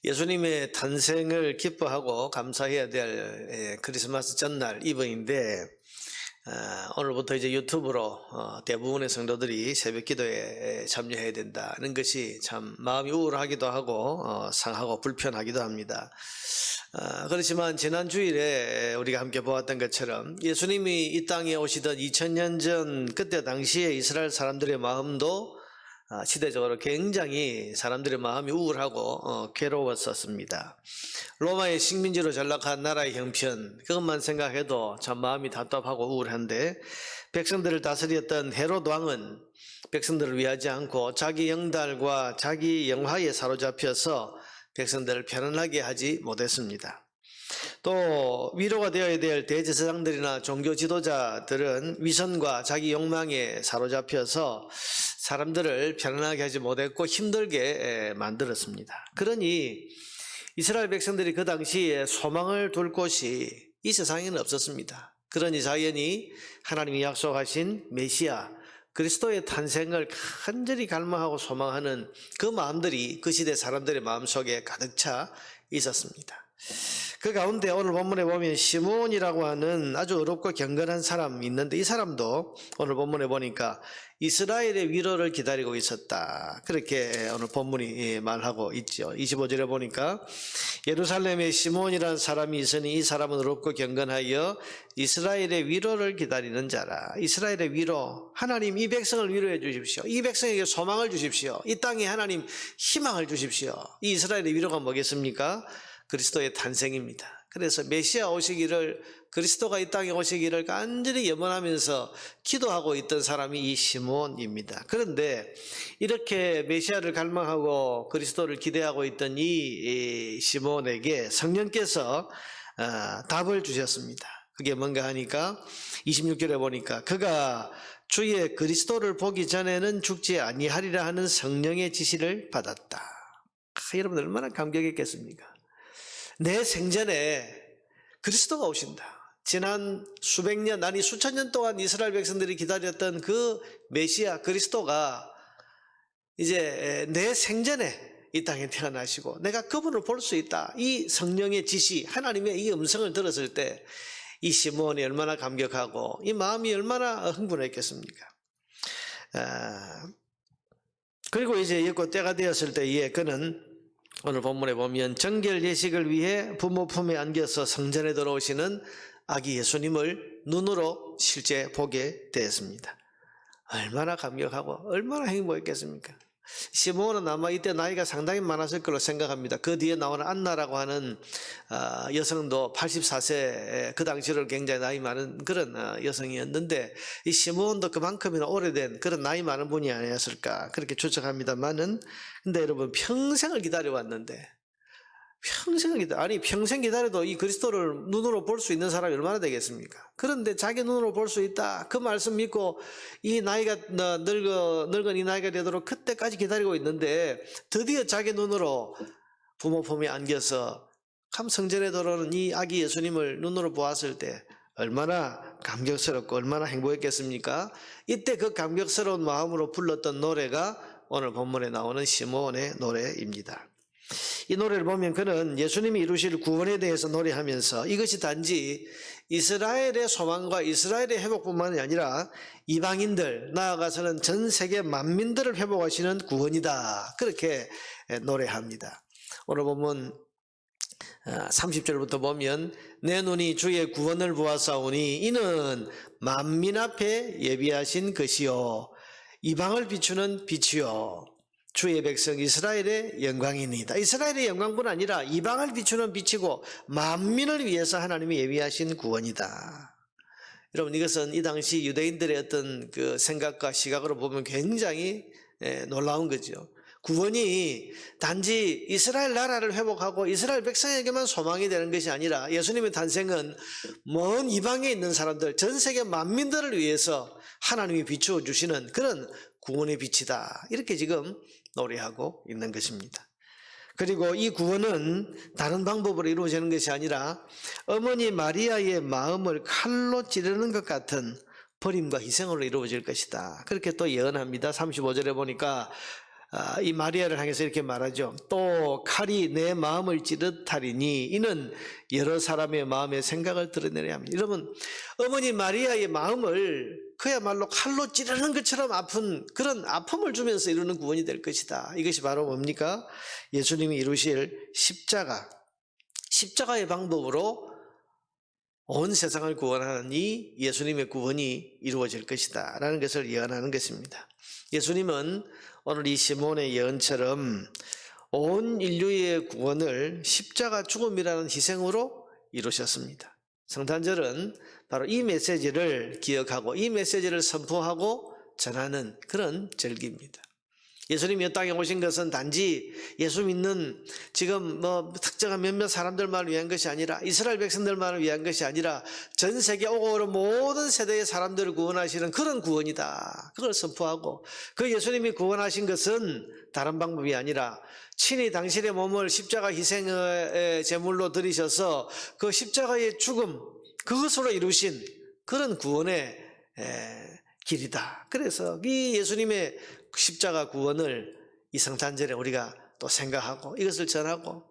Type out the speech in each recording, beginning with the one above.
예수님의 탄생을 기뻐하고 감사해야 될 크리스마스 전날 이브인데 오늘부터 이제 유튜브로 대부분의 성도들이 새벽 기도에 참여해야 된다는 것이 참 마음이 우울하기도 하고 상하고 불편하기도 합니다. 그렇지만 지난 주일에 우리가 함께 보았던 것처럼 예수님이 이 땅에 오시던 2000년 전 그때 당시에 이스라엘 사람들의 마음도 시대적으로 굉장히 사람들의 마음이 우울하고 괴로웠었습니다. 로마의 식민지로 전락한 나라의 형편, 그것만 생각해도 참 마음이 답답하고 우울한데, 백성들을 다스렸던 헤롯 왕은 백성들을 위하지 않고 자기 영달과 자기 영화에 사로잡혀서 백성들을 편안하게 하지 못했습니다. 또 위로가 되어야 될 대제사장들이나 종교 지도자들은 위선과 자기 욕망에 사로잡혀서 사람들을 편안하게 하지 못했고 힘들게 만들었습니다. 그러니 이스라엘 백성들이 그 당시에 소망을 둘 곳이 이 세상에는 없었습니다. 그러니 자연히 하나님이 약속하신 메시아 그리스도의 탄생을 간절히 갈망하고 소망하는 그 마음들이 그 시대 사람들의 마음속에 가득 차 있었습니다. 그 가운데 오늘 본문에 보면 시므온이라고 하는 아주 어렵고 경건한 사람이 있는데, 이 사람도 오늘 본문에 보니까 이스라엘의 위로를 기다리고 있었다, 그렇게 오늘 본문이 말하고 있죠. 25절에 보니까 예루살렘에 시므온이라는 사람이 있으니 이 사람은 어렵고 경건하여 이스라엘의 위로를 기다리는 자라. 이스라엘의 위로, 하나님 이 백성을 위로해 주십시오. 이 백성에게 소망을 주십시오. 이 땅에 하나님 희망을 주십시오. 이 이스라엘의 위로가 뭐겠습니까? 그리스도의 탄생입니다. 그래서 메시아 오시기를, 그리스도가 이 땅에 오시기를 간절히 염원하면서 기도하고 있던 사람이 이 시므온입니다. 그런데 이렇게 메시아를 갈망하고 그리스도를 기대하고 있던 이 시므온에게 성령께서 답을 주셨습니다. 그게 뭔가 하니까 26절에 보니까 그가 주의 그리스도를 보기 전에는 죽지 아니하리라 하는 성령의 지시를 받았다. 여러분 얼마나 감격했겠습니까? 내 생전에 그리스도가 오신다. 지난 수백 년, 아니 수천 년 동안 이스라엘 백성들이 기다렸던 그 메시아 그리스도가 이제 내 생전에 이 땅에 태어나시고 내가 그분을 볼 수 있다. 이 성령의 지시, 하나님의 이 음성을 들었을 때 이 시므온이 얼마나 감격하고 이 마음이 얼마나 흥분했겠습니까? 그리고 이제 이고 때가 되었을 때에 그는 오늘 본문에 보면 정결 예식을 위해 부모 품에 안겨서 성전에 들어오시는 아기 예수님을 눈으로 실제 보게 되었습니다. 얼마나 감격하고 얼마나 행복했겠습니까? 시므온은 아마 이때 나이가 상당히 많았을 걸로 생각합니다. 그 뒤에 나오는 안나라고 하는 여성도 84세, 그 당시로 굉장히 나이 많은 그런 여성이었는데 이 시므온도 그만큼이나 오래된 그런 나이 많은 분이 아니었을까 그렇게 추측합니다만은, 근데 여러분 평생을 기다려왔는데, 평생 기다려도 이 그리스도를 눈으로 볼 수 있는 사람이 얼마나 되겠습니까? 그런데 자기 눈으로 볼 수 있다, 그 말씀 믿고 이 나이가 늙은 이 나이가 되도록 그때까지 기다리고 있는데 드디어 자기 눈으로 부모 품에 안겨서 성전에 들어오는 이 아기 예수님을 눈으로 보았을 때 얼마나 감격스럽고 얼마나 행복했겠습니까? 이때 그 감격스러운 마음으로 불렀던 노래가 오늘 본문에 나오는 시므온의 노래입니다. 이 노래를 보면 그는 예수님이 이루실 구원에 대해서 노래하면서 이것이 단지 이스라엘의 소망과 이스라엘의 회복뿐만이 아니라 이방인들, 나아가서는 전 세계 만민들을 회복하시는 구원이다, 그렇게 노래합니다. 오늘 보면 30절부터 보면 내 눈이 주의 구원을 보았사오니 이는 만민 앞에 예비하신 것이요 이방을 비추는 빛이요 주의 백성 이스라엘의 영광이니이다. 이스라엘의 영광뿐 아니라 이방을 비추는 빛이고 만민을 위해서 하나님이 예비하신 구원이다. 여러분 이것은 이 당시 유대인들의 어떤 그 생각과 시각으로 보면 굉장히 놀라운 거죠. 구원이 단지 이스라엘 나라를 회복하고 이스라엘 백성에게만 소망이 되는 것이 아니라 예수님의 탄생은 먼 이방에 있는 사람들, 전 세계 만민들을 위해서 하나님이 비추어 주시는 그런 구원의 빛이다, 이렇게 지금 노래하고 있는 것입니다. 그리고 이 구원은 다른 방법으로 이루어지는 것이 아니라 어머니 마리아의 마음을 칼로 찌르는 것 같은 버림과 희생으로 이루어질 것이다, 그렇게 또 예언합니다. 35절에 보니까 이 마리아를 향해서 이렇게 말하죠. 또 칼이 내 마음을 찌릿하리니 이는 여러 사람의 마음의 생각을 드러내려 합니다. 여러분, 어머니 마리아의 마음을 그야말로 칼로 찌르는 것처럼 아픈 그런 아픔을 주면서 이루는 구원이 될 것이다. 이것이 바로 뭡니까? 예수님이 이루실 십자가의 방법으로 온 세상을 구원하는 이 예수님의 구원이 이루어질 것이다 라는 것을 예언하는 것입니다. 예수님은 오늘 이 시몬의 예언처럼 온 인류의 구원을 십자가 죽음이라는 희생으로 이루셨습니다. 성탄절은 바로 이 메시지를 기억하고 이 메시지를 선포하고 전하는 그런 절기입니다. 예수님이 이 땅에 오신 것은 단지 예수 믿는 지금 특정한 몇몇 사람들만을 위한 것이 아니라 이스라엘 백성들만을 위한 것이 아니라 전 세계 오고 오는 모든 세대의 사람들을 구원하시는 그런 구원이다. 그걸 선포하고 그 예수님이 구원하신 것은 다른 방법이 아니라 친히 당신의 몸을 십자가 희생의 제물로 드리셔서 그 십자가의 죽음 그것으로 이루신 그런 구원의 길이다. 그래서 이 예수님의 십자가 구원을 이 성탄절에 우리가 또 생각하고 이것을 전하고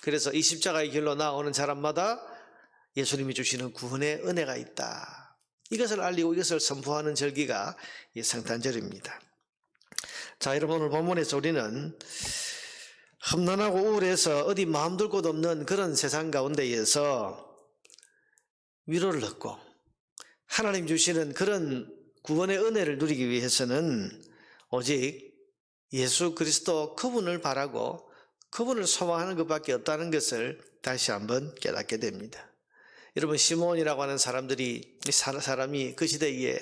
그래서 이 십자가의 길로 나오는 사람마다 예수님이 주시는 구원의 은혜가 있다. 이것을 알리고 이것을 선포하는 절기가 이 성탄절입니다. 자, 여러분 오늘 본문에서 우리는 험난하고 우울해서 어디 마음 둘 곳 없는 그런 세상 가운데에서 위로를 얻고 하나님 주시는 그런 구원의 은혜를 누리기 위해서는 오직 예수 그리스도 그분을 바라고 그분을 소망하는 것밖에 없다는 것을 다시 한번 깨닫게 됩니다. 여러분 시몬이라고 하는 사람이 그 시대에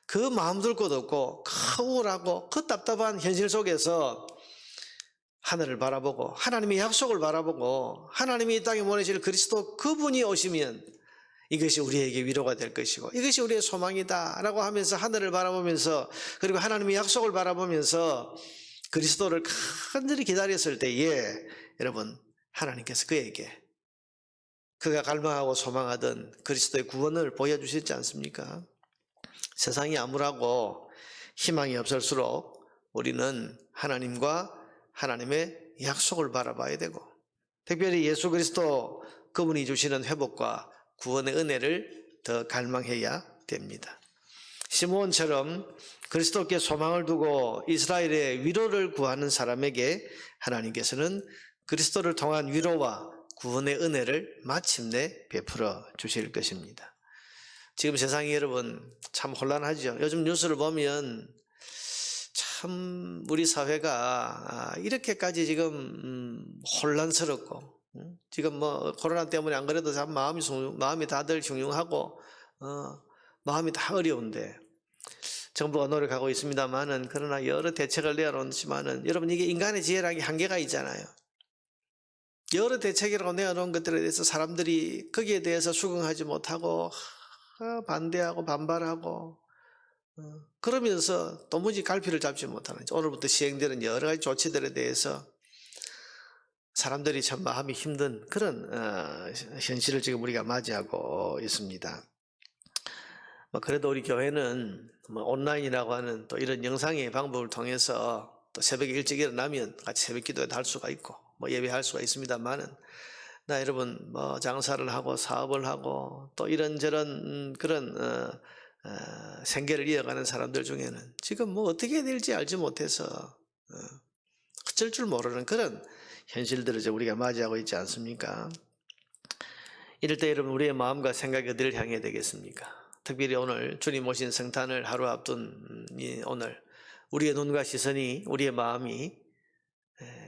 그 마음 둘 곳 없고 그 우울하고 그 답답한 현실 속에서 하늘을 바라보고 하나님의 약속을 바라보고 하나님이 이 땅에 보내실 그리스도 그분이 오시면 이것이 우리에게 위로가 될 것이고 이것이 우리의 소망이다 라고 하면서 하늘을 바라보면서 그리고 하나님의 약속을 바라보면서 그리스도를 간절히 기다렸을 때에 여러분 하나님께서 그에게 그가 갈망하고 소망하던 그리스도의 구원을 보여주시지 않습니까? 세상이 암울하고 희망이 없을수록 우리는 하나님과 하나님의 약속을 바라봐야 되고 특별히 예수 그리스도 그분이 주시는 회복과 구원의 은혜를 더 갈망해야 됩니다. 시므온처럼 그리스도께 소망을 두고 이스라엘의 위로를 구하는 사람에게 하나님께서는 그리스도를 통한 위로와 구원의 은혜를 마침내 베풀어 주실 것입니다. 지금 세상이 여러분 참 혼란하죠. 요즘 뉴스를 보면 참 우리 사회가 이렇게까지 지금 혼란스럽고 지금 코로나 때문에 안 그래도 참 마음이 다들 흉흉하고 마음이 다 어려운데 정부가 노력하고 있습니다만은 그러나 여러 대책을 내놓지만은 여러분 이게 인간의 지혜라는 게 한계가 있잖아요. 여러 대책이라고 내놓은 것들에 대해서 사람들이 거기에 대해서 수긍하지 못하고 반대하고 반발하고 그러면서 도무지 갈피를 잡지 못하는 오늘부터 시행되는 여러 가지 조치들에 대해서 사람들이 참 마음이 힘든 그런 현실을 지금 우리가 맞이하고 있습니다. 그래도 우리 교회는 온라인이라고 하는 또 이런 영상의 방법을 통해서 또 새벽에 일찍 일어나면 같이 새벽 기도회도 할 수가 있고 예배할 수가 있습니다만은 여러분 장사를 하고 사업을 하고 또 이런저런 그런 생계를 이어가는 사람들 중에는 지금 어떻게 해야 될지 알지 못해서 어쩔 줄 모르는 그런 현실들을 우리가 맞이하고 있지 않습니까? 이럴 때 여러분 우리의 마음과 생각이 어디를 향해야 되겠습니까? 특별히 오늘 주님 오신 성탄을 하루 앞둔 오늘 우리의 눈과 시선이 우리의 마음이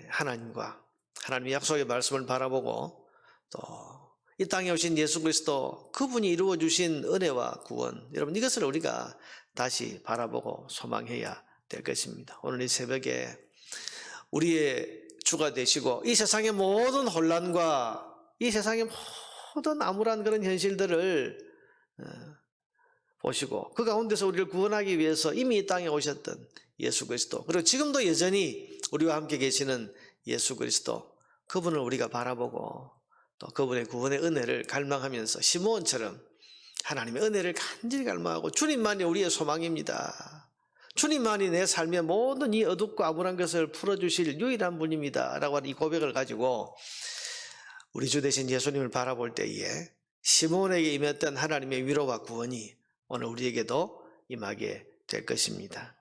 하나님과 하나님의 약속의 말씀을 바라보고 또 이 땅에 오신 예수 그리스도 그분이 이루어 주신 은혜와 구원 여러분 이것을 우리가 다시 바라보고 소망해야 될 것입니다. 오늘 이 새벽에 우리의 주가 되시고 이 세상의 모든 혼란과 이 세상의 모든 암울한 그런 현실들을 보시고 그 가운데서 우리를 구원하기 위해서 이미 이 땅에 오셨던 예수 그리스도 그리고 지금도 여전히 우리와 함께 계시는 예수 그리스도 그분을 우리가 바라보고 또 그분의 구원의 은혜를 갈망하면서 시므온처럼 하나님의 은혜를 간절히 갈망하고 주님만이 우리의 소망입니다. 주님만이 내 삶의 모든 이 어둡고 암울한 것을 풀어주실 유일한 분입니다 라고 하는 이 고백을 가지고 우리 주 대신 예수님을 바라볼 때에 시몬에게 임했던 하나님의 위로와 구원이 오늘 우리에게도 임하게 될 것입니다.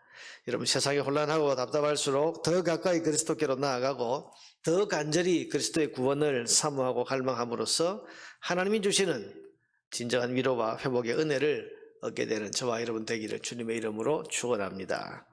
여러분, 세상이 혼란하고 답답할수록 더 가까이 그리스도께로 나아가고 더 간절히 그리스도의 구원을 사모하고 갈망함으로써 하나님이 주시는 진정한 위로와 회복의 은혜를 얻게 되는 저와 여러분 되기를 주님의 이름으로 축원합니다.